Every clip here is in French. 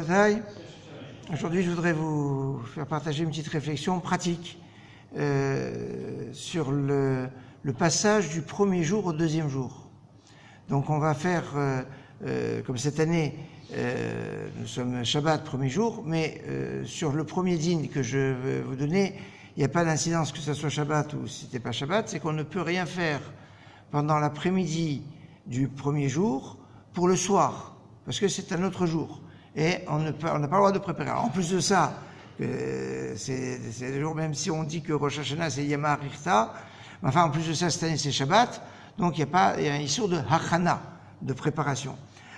Rabotai. Aujourd'hui, je voudrais vous faire partager une petite réflexion pratique sur le passage du premier jour au deuxième jour. Donc, on va faire, comme cette année, nous sommes Shabbat, premier jour, mais sur le premier dîne que je vais vous donner, il n'y a pas d'incidence que ce soit Shabbat ou si ce n'était pas Shabbat, c'est qu'on ne peut rien faire pendant l'après-midi du premier jour pour le soir, parce que c'est un autre jour. Et on n'a pas le droit de préparer. Alors, en plus de ça, c'est le jour, même si on dit que Rosh Hashanah c'est Yama Richta, enfin en plus de ça, cette année c'est Shabbat, donc il y a un issur de Hachana, de préparation.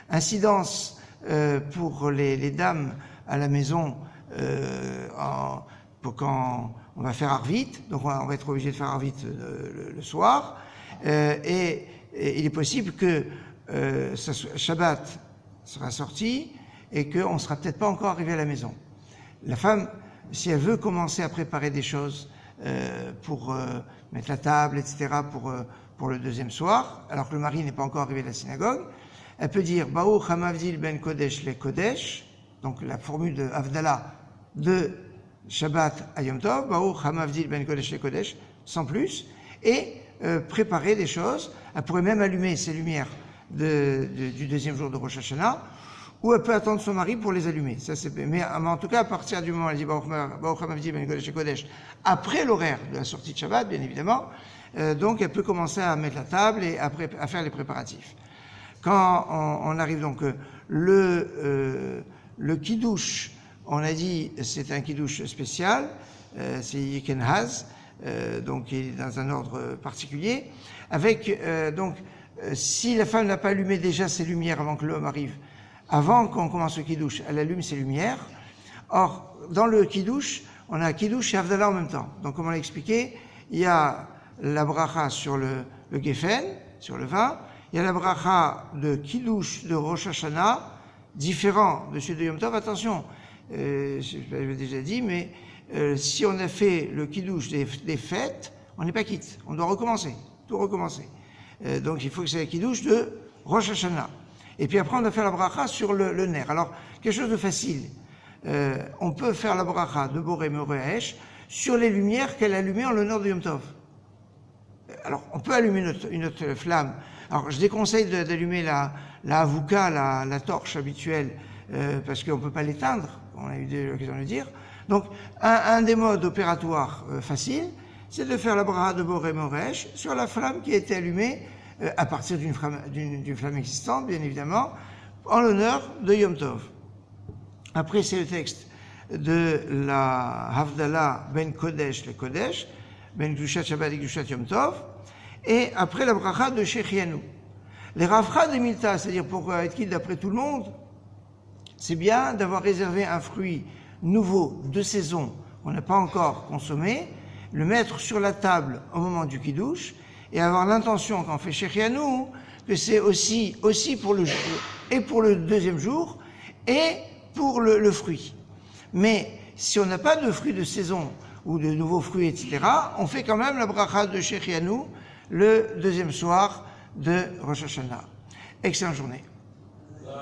Incidence pour les dames à la maison pour quand on va faire Arvit, donc on va être obligé de faire Arvit le soir, et il est possible que Shabbat sera sorti et qu'on ne sera peut-être pas encore arrivé à la maison. La femme, si elle veut commencer à préparer des choses pour mettre la table, etc., pour le deuxième soir, alors que le mari n'est pas encore arrivé à la synagogue, elle peut dire « Baruch hamavdil ben kodesh le kodesh », donc la formule de Havdalah de Shabbat à Yom Tov, « Baruch hamavdil ben kodesh le kodesh », sans plus, et préparer des choses. Elle pourrait même allumer ses lumières du deuxième jour de Rosh Hashanah, ou elle peut attendre son mari pour les allumer. Ça, mais en tout cas, à partir du moment où elle dit Baruch Hamavdi ben Kodesh Kodesh, après l'horaire de la sortie de Shabbat, bien évidemment, donc elle peut commencer à mettre la table et à faire les préparatifs. Quand on arrive donc, le kiddush, on a dit, c'est un kiddush spécial, c'est Yikenhaz, donc il est dans un ordre particulier, avec, donc, si la femme n'a pas allumé déjà ses lumières avant que l'homme arrive, avant qu'on commence le kiddush, elle allume ses lumières. Or, dans le kiddush, on a kiddush et Havdalah en même temps. Donc, comme on l'a expliqué, il y a la bracha sur le geffen, sur le vin. Il y a la bracha de kiddush de Rosh Hashanah, différent de celui de Yom Tov. Attention, je l'avais déjà dit, mais si on a fait le kiddush des fêtes, on n'est pas quitte. On doit recommencer, tout recommencer. Donc, il faut que c'est le kiddush de Rosh Hashanah. Et puis après, on doit faire la bracha sur le ner. Alors, quelque chose de facile. On peut faire la bracha de Boré Merehesh sur les lumières qu'elle a allumées en l'honneur de Yom Tov. Alors, on peut allumer une autre flamme. Alors, je déconseille d'allumer la avuka, la torche habituelle, parce qu'on ne peut pas l'éteindre. On a eu l'occasion de le dire. Donc, un des modes opératoires faciles, c'est de faire la bracha de Boré Merehesh sur la flamme qui a été allumée à partir d'une flamme existante, bien évidemment, en l'honneur de Yom Tov. Après, c'est le texte de la Havdalah ben Kodesh le Kodesh, ben Gdushat Shabbat et Gdushat Yom Tov, et après la bracha de Shechianu. Les Rafra de Milta, c'est-à-dire pour être quitte d'après tout le monde, c'est bien d'avoir réservé un fruit nouveau, de saison, qu'on n'a pas encore consommé, le mettre sur la table au moment du kiddush, et avoir l'intention, quand on fait Shechianu, que c'est aussi pour le jour, et pour le deuxième jour, et pour le fruit. Mais si on n'a pas de fruits de saison, ou de nouveaux fruits, etc., on fait quand même la bracha de Shechianu le deuxième soir de Rosh Hashanah. Excellente journée.